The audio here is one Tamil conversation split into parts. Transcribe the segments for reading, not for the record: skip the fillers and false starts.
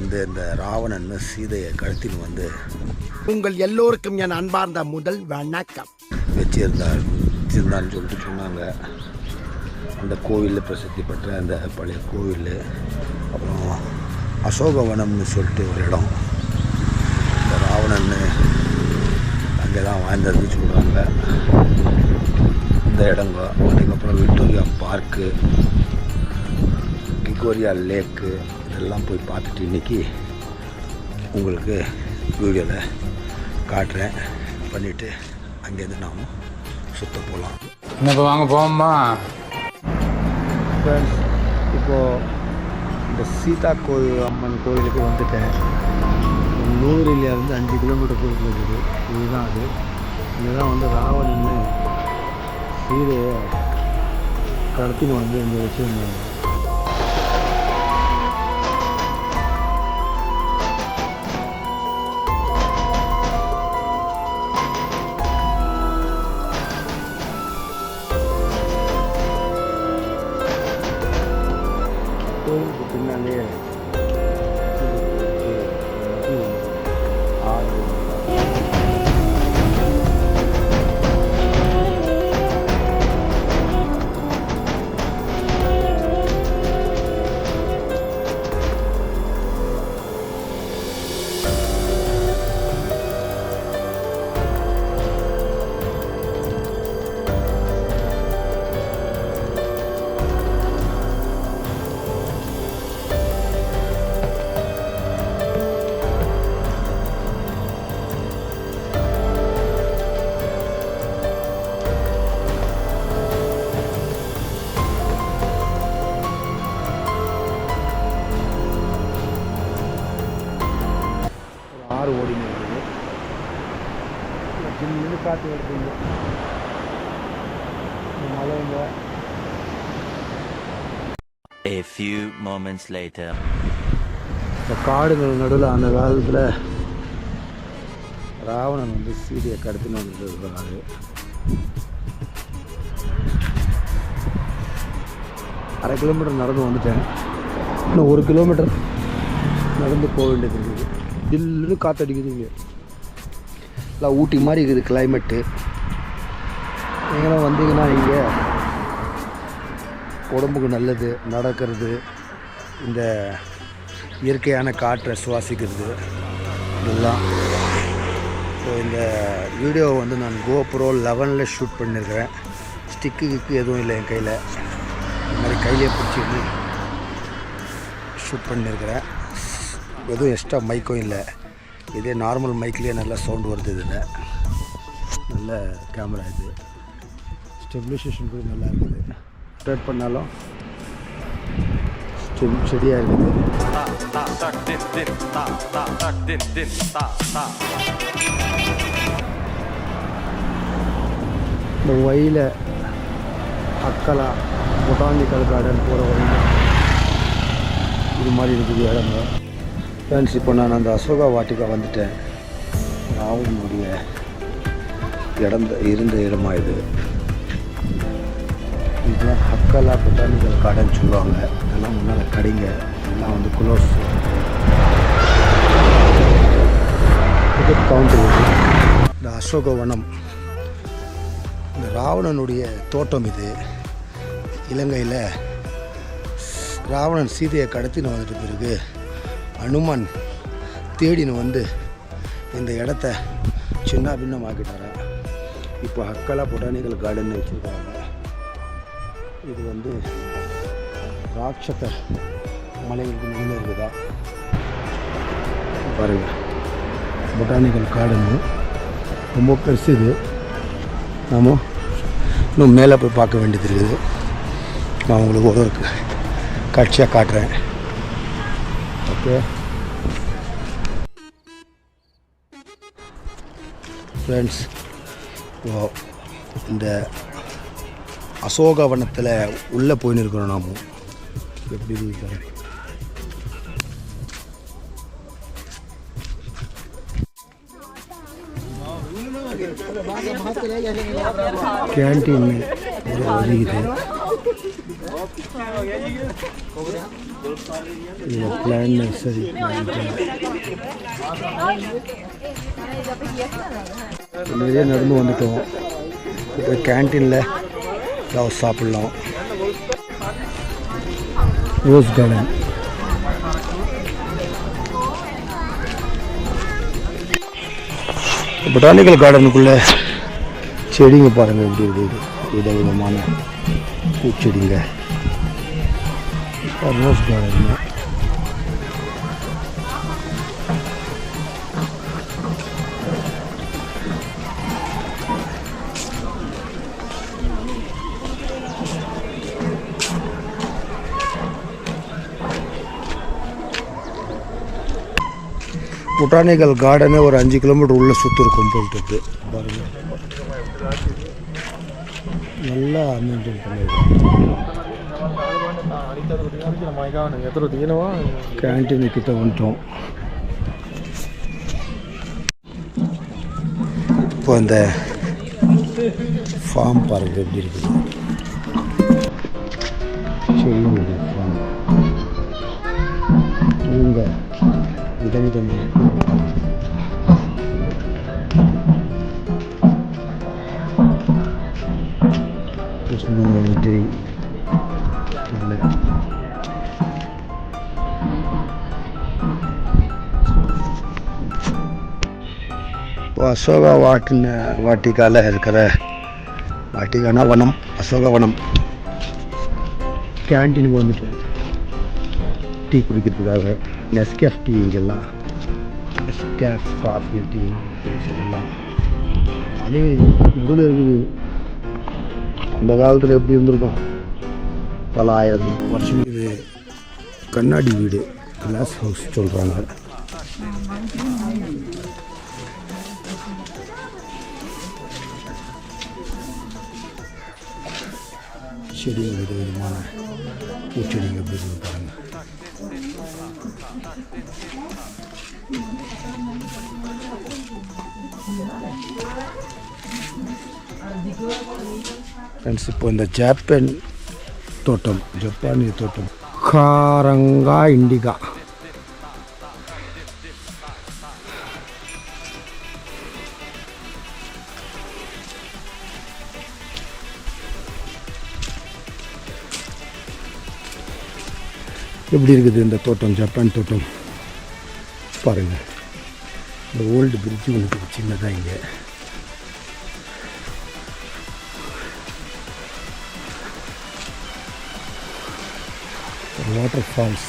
வந்து இந்த ராவணன் சீதையை கழுத்தின்னு வந்து உங்கள் எல்லோருக்கும் என் அன்பார்ந்த முதல் வணக்கம் வச்சிருந்தான்னு சொல்லிட்டு சொன்னாங்க. அந்த கோவிலில் பிரசித்தி பெற்ற அந்த பழைய கோவில். அப்புறம் அசோகவனம்னு சொல்லிட்டு ஒரு இடம், இந்த ராவணன் அங்கே தான் வாழ்ந்ததுன்னு சொல்கிறாங்க இந்த இடங்க. அதுக்கப்புறம் விக்டோரியா பார்க்கு, கிகோரியா லேக்கு, இதெல்லாம் போய் பார்த்துட்டு இன்றைக்கி உங்களுக்கு வீடியோவில் காட்டுறேன். பண்ணிவிட்டு அங்கேருந்து நாம் சுற்ற போகலாம். இப்போ வாங்க போவோம்மா. இப்போது இந்த சீதா அம்மன் கோயிலுக்கு வந்துட்டேன். 100லேருந்து 5 கிலோமீட்டர் போயிட்டு இருக்குது. இதுதான் அது. இதுதான் வந்து ராவணன் சீதையை கடத்தின்னு வந்து இங்கே வச்சுருந்தாங்க. கோயிலுக்கு பின்னாலே ஆறு. ஆறு ஓடினு இருக்குது. சின்ன காற்று வருதுங்க. மழைங்க. A few moments later. இந்த காடுகள் நடுவில் அந்த காலத்தில் ராவணன் வந்து சீதையை கடத்தின்னு வந்துருக்காரு. அரை கிலோமீட்டர் நடந்து வந்துட்டேன். இன்னும் 1 கிலோமீட்டர் நடந்து போக வேண்டியது இருக்குது. தில்லுன்னு காற்றடிக்குதுங்க. இல்லை ஊட்டி மாதிரி இருக்குது கிளைமேட்டு. நீங்களும் வந்தீங்கன்னா இங்கே உடம்புக்கு நல்லது நடக்கிறது, இந்த இயற்கையான காற்றை சுவாசிக்கிறது இதெல்லாம். ஸோ இந்த வீடியோவை வந்து நான் GoPro 11 ஷூட் பண்ணியிருக்கிறேன். ஸ்டிக்கு எதுவும் இல்லை என் கையில். இந்த மாதிரி கையிலே பிடிச்சி ஷூட் பண்ணியிருக்கிறேன். எதுவும் எக்ஸ்ட்ரா மைக்கும் இல்லை. இதே நார்மல் மைக்லேயே நல்லா சவுண்டு வருது. இதில் நல்ல கேமரா இது. ஸ்டெபிலைசேஷன் கூட நல்லா இருக்குது. ஸ்டார்ட் பண்ணாலும் செடியாக இருக்குது. இந்த வழியில் அக்கலா பொட்டானிக்கல் கார்டன் போகிற வழியில் இது மாதிரி இருக்குது இடங்க. ஃப்ரெண்ட்ஸ், இப்போ நான் அந்த அசோகா வாட்டிக்கா வந்துட்டேன். ராவணனுடைய இருந்த இடமா இது. இதெல்லாம் ஹக்கலா பொட்டானிக்கல் கார்டன் சொல்லுவாங்க. இதெல்லாம் முன்னால் கடைங்க எல்லாம் வந்து குளோஸ் கவுண்டர். இந்த அசோகவனம் இந்த ராவணனுடைய தோட்டம் இது. இலங்கையில் ராவணன் சீதையை கடத்தின்னு வந்துட்டு பிறகு அனுமான் தேடின்னு வந்து இந்த இடத்த சின்ன பின்னமாக்கிட்டாரா. இப்போ ஹக்கலா பொட்டானிக்கல் கார்டன் வச்சுருக்காங்க. இது வந்து ராட்சத மலைகளுக்கு நடுவில் இருக்குதா பாருங்கள். பொட்டானிக்கல் கார்டனு ரொம்ப பெருசு. இது நாம் இன்னும் மேலே போய் பார்க்க வேண்டியது இருக்குது. நான் உங்களுக்கு ஒரு காட்சியாக காட்டுறேன். ஓகே ஃப்ரெண்ட்ஸ், இந்த அசோகவனத்தில் உள்ளே போயின்னு இருக்கிறோம். நாம் எப்படி இருக்கு கேன்டீன் ஒரு இது. பிளான் நர்சரி நிறைய நடந்து வந்துட்டோம். இப்போ கேன்டீனில் ஏதாவது சாப்பிட்லாம். ரோஸ் கார்டன் பொட்டானிக்கல் கார்டனுக்குள்ளே செடிங்க பாருங்கள் எப்படி இருக்குது. விதவிதமான பூச்செடிங்க. ரோஸ் கார்டன் பொட்டானிக்கல் கார்டனே ஒரு 5 கிலோமீட்டர் உள்ள சுற்றி இருக்கும் போயிட்டு பாருங்க. நல்லா மெயின்டைன் பண்ணிருக்கோம். கேன்டீன் கிட்ட வந்துட்டோம். இப்போ இந்த ஃபார்ம் பாருங்க எப்படி இருக்குது. செடியுடைய ஃபார்ம் இவங்க விதவிதமாக செடி நல்ல இப்போ அசோகா வாட்டிக்கால இருக்கிற வாட்டிக்கானா வனம், அசோகா வனம் கேன்டீனுக்கு வந்துட்டு டீ குடிக்கிறதுக்காக நெஸ்கேஃப் டீ இங்கெல்லாம் நெஸ்கேஃப் காஃபி டீ எல்லாம் அதே நடுவில் இருக்குது. அந்த காலத்தில் எப்படி இருந்திருக்கும், பல 1000 வருஷம். இது கண்ணாடி வீடு, கிளாஸ் ஹவுஸ் சொல்கிறாங்க. செடிகள் விதவிதமான பூச்செடிங்க எப்படி இருக்கு பாருங்க. ஃப்ரெண்ட்ஸ், இப்போ இந்த ஜப்பானிய தோட்டம் காரங்கா இண்டிகா எப்படி இருக்குது இந்த தோட்டம், ஜப்பான் தோட்டம் பாருங்கள். இந்த ஓல்டு பிரிட்ஜு ஒன்று சின்னதாக இங்கே. வாட்டர் ஃபால்ஸ்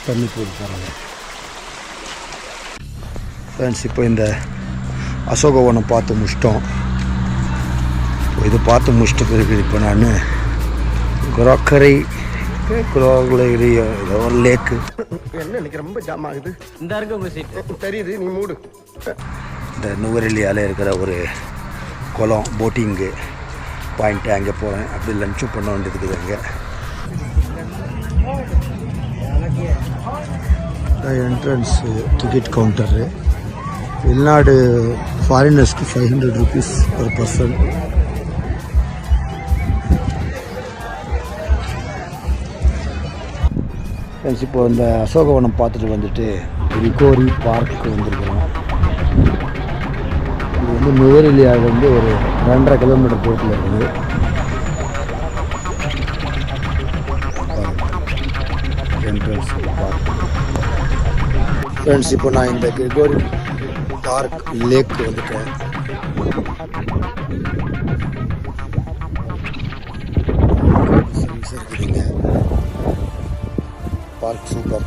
தண்ணி போட்டு பாருங்கள். ஃப்ரெண்ட்ஸ், இப்போ இந்த அசோகவனம் பார்த்து முடிச்சிட்டோம். இது பார்த்து முடிச்சிட்ட பிறகு இப்போ நான் குரோக்கரை ஏதோ ஒரு லேக்கு. என்ன இன்னைக்கு ரொம்ப ஜாம் ஆகுது. இந்த இருக்கு உங்க சீட் தெரியுது, நீ மூடு. இந்த நுவரெலியால் இருக்கிற ஒரு குளம், போட்டிங்கு பாயிண்ட்டு, அங்கே போகிறேன். அப்படி லன்ச்சும் பண்ண வேண்டியது அங்கே. Entrance ticket Gounder. வெளிநாடு ஃபாரினர்ஸ்க்கு 500 rupees per person. ஃப்ரெண்ட்ஸ், இப்போ இந்த அசோகவனம் பார்த்துட்டு வந்துட்டு ரிகோரி பார்க்கு வந்திருக்கிறோம். இது வந்து நுவரெலியாவிலேருந்து ஒரு 2.5 கிலோமீட்டர் தூரத்தில் இருக்குது. Entrance park. ஃப்ரெண்ட்ஸ், இப்போ நான் இந்த கிரிகோரி பார்க் லேக் வந்துட்டேன். இருக்குதுங்க பார்க், சூப்பர்.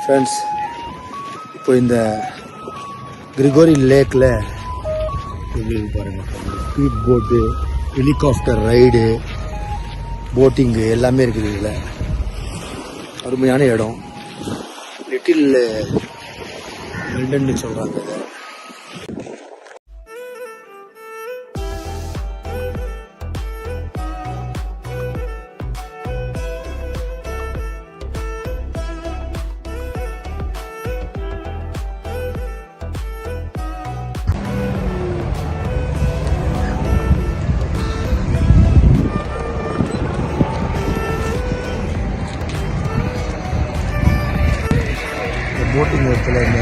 ஃப்ரெண்ட்ஸ், இப்போ இந்த கிரிகோரி லேக்கில் பாருங்கள், ஸ்பீட் போட்டு, ஹெலிகாப்டர் ரைடு, போட்டிங்கு எல்லாமே இருக்குது. இதில் அருமையான இடம். லிட்டில் லண்டன்னு சொல்கிறாங்க இதை. போட்டிங் இடத்துல இந்த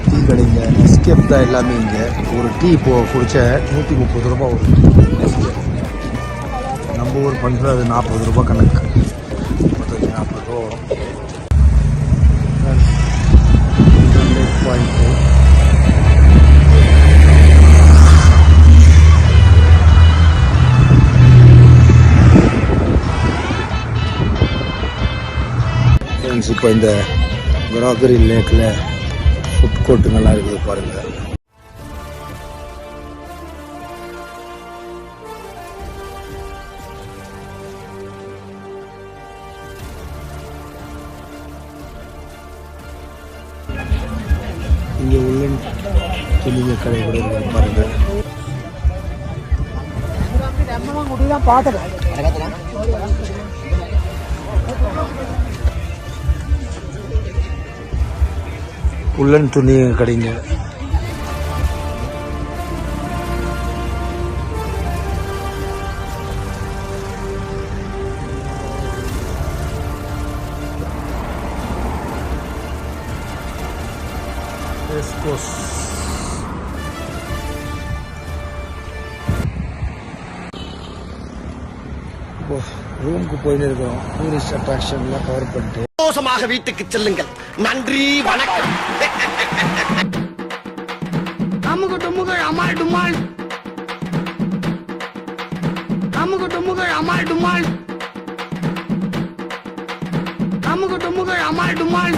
டீ கடைங்க எஸ்கேப் தான் எல்லாமே இங்கே. ஒரு டீ குடிச்ச 130 ரூபா ஒரு டீ எஸ்கேப். நம்ம ஊர் பண்ணுறது அது 40 ரூபா கணக்கு, 40 ரூபா வரும். பாயிண்ட்டு ஃப்ரெண்ட்ஸ், இப்போ இந்த கிராகரி லேக்கில் ஃபுட் கோர்ட்டுங்கெல்லாம் இருக்குது பாருங்கள். இங்கே உள்ள துணிங்க கடை கூட இருக்குது பாருங்கள். உள்ளன் துணி கடைங்க. எஸ்கோஸ் இப்போ ரூமுக்கு போயின்னு இருக்கோம். டூரிஸ்ட் அட்ராக்ஷன்லாம் கவர் பண்ணிட்டு சந்தோஷமாக வீட்டுக்கு செல்லுங்கள். நன்றி, வணக்கம். அமுகு டுமுகள் அமால் டுமால், அமுகு டுமுகள் அமால் டுமால், அமுகு டுமுகள் அமால் டுமால்.